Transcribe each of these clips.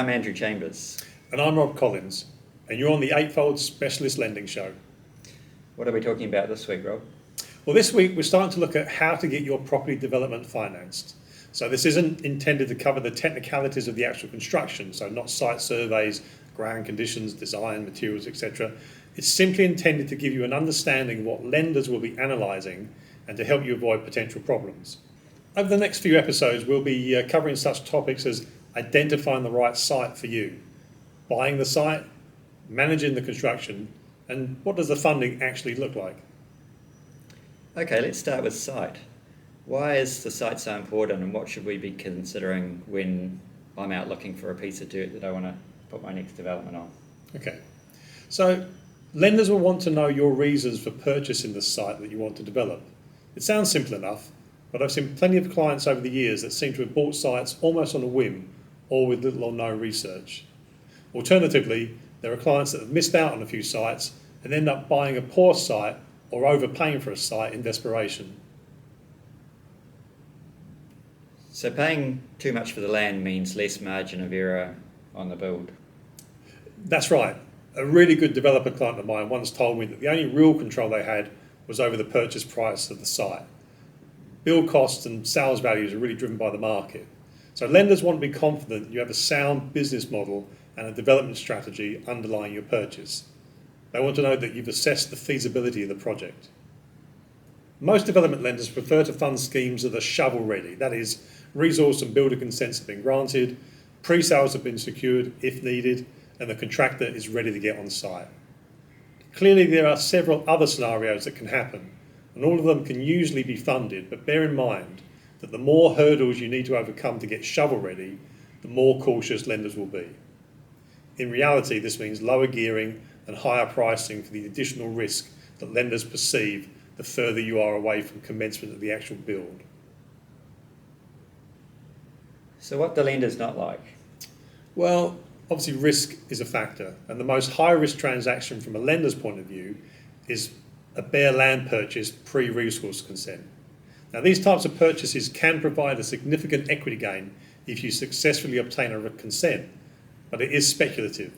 I'm Andrew Chambers. And I'm Rob Collins, and you're on the Eightfold Specialist Lending Show. What are we talking about this week, Rob? Well, this week we're starting to look at how to get your property development financed. So this isn't intended to cover the technicalities of the actual construction, so not site surveys, ground conditions, design, materials, etc. It's simply intended to give you an understanding of what lenders will be analysing and to help you avoid potential problems. Over the next few episodes, we'll be covering such topics as identifying the right site for you, buying the site, managing the construction, and what does the funding actually look like? Okay, let's start with site. Why is the site so important, and what should we be considering when I'm out looking for a piece of dirt that I want to put my next development on? Okay, so lenders will want to know your reasons for purchasing the site that you want to develop. It sounds simple enough, but I've seen plenty of clients over the years that seem to have bought sites almost on a whim or with little or no research. Alternatively, there are clients that have missed out on a few sites and end up buying a poor site or overpaying for a site in desperation. So paying too much for the land means less margin of error on the build. That's right. A really good developer client of mine once told me that the only real control they had was over the purchase price of the site. Build costs and sales values are really driven by the market. So lenders want to be confident you have a sound business model and a development strategy underlying your purchase. They want to know that you've assessed the feasibility of the project. Most development lenders prefer to fund schemes that are shovel ready, that is, resource and builder consents have been granted, pre-sales have been secured if needed, and the contractor is ready to get on site. Clearly there are several other scenarios that can happen, and all of them can usually be funded, but bear in mind that the more hurdles you need to overcome to get shovel ready, the more cautious lenders will be. In reality, this means lower gearing and higher pricing for the additional risk that lenders perceive the further you are away from commencement of the actual build. So what do lenders not like? Well, obviously risk is a factor, and the most high-risk transaction from a lender's point of view is a bare land purchase pre-resource consent. Now, these types of purchases can provide a significant equity gain if you successfully obtain a consent, but it is speculative,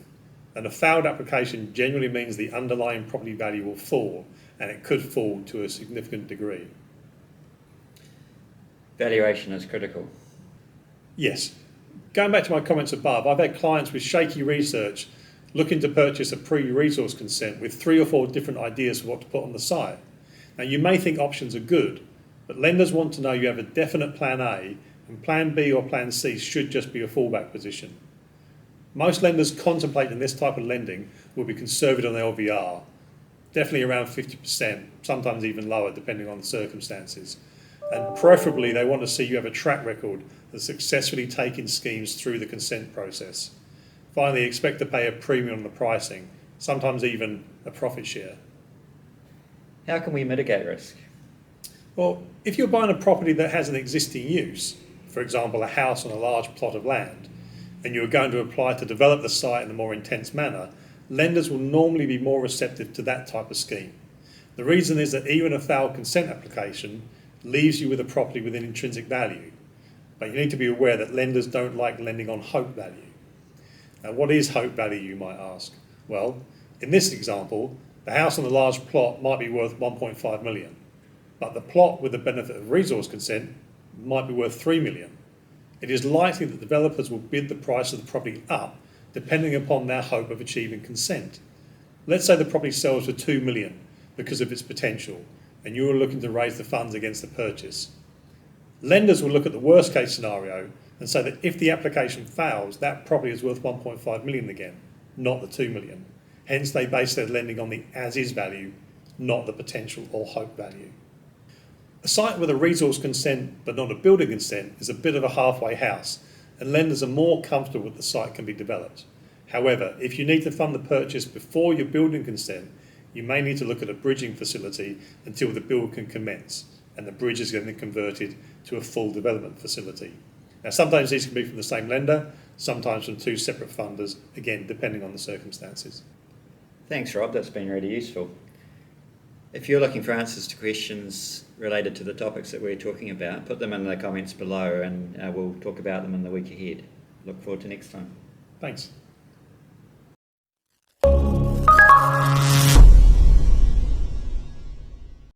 and a failed application generally means the underlying property value will fall, and it could fall to a significant degree. Valuation is critical. Yes. Going back to my comments above, I've had clients with shaky research looking to purchase a pre-resource consent with 3 or 4 different ideas for what to put on the site. Now, you may think options are good, but lenders want to know you have a definite plan A, and plan B or plan C should just be a fallback position. Most lenders contemplating this type of lending will be conservative on LVR, definitely around 50%, sometimes even lower depending on the circumstances. And preferably they want to see you have a track record of successfully taking schemes through the consent process. Finally, expect to pay a premium on the pricing, sometimes even a profit share. How can we mitigate risk? Well, if you're buying a property that has an existing use, for example a house on a large plot of land, and you're going to apply to develop the site in a more intense manner, lenders will normally be more receptive to that type of scheme. The reason is that even a failed consent application leaves you with a property with an intrinsic value. But you need to be aware that lenders don't like lending on hope value. Now, what is hope value, you might ask? Well, in this example, the house on the large plot might be worth 1.5 million, but the plot with the benefit of resource consent might be worth 3 million. It is likely that developers will bid the price of the property up depending upon their hope of achieving consent. Let's say the property sells for 2 million because of its potential, and you are looking to raise the funds against the purchase. Lenders will look at the worst case scenario and say that if the application fails, that property is worth 1.5 million again, not the 2 million. Hence they base their lending on the as-is value, not the potential or hope value. A site with a resource consent but not a building consent is a bit of a halfway house, and lenders are more comfortable that the site can be developed. However, if you need to fund the purchase before your building consent, you may need to look at a bridging facility until the build can commence, and the bridge is going to be converted to a full development facility. Now, sometimes these can be from the same lender, sometimes from 2 separate funders, again, depending on the circumstances. Thanks, Rob. That's been really useful. If you're looking for answers to questions related to the topics that we're talking about, put them in the comments below and we'll talk about them in the week ahead. Look forward to next time. Thanks.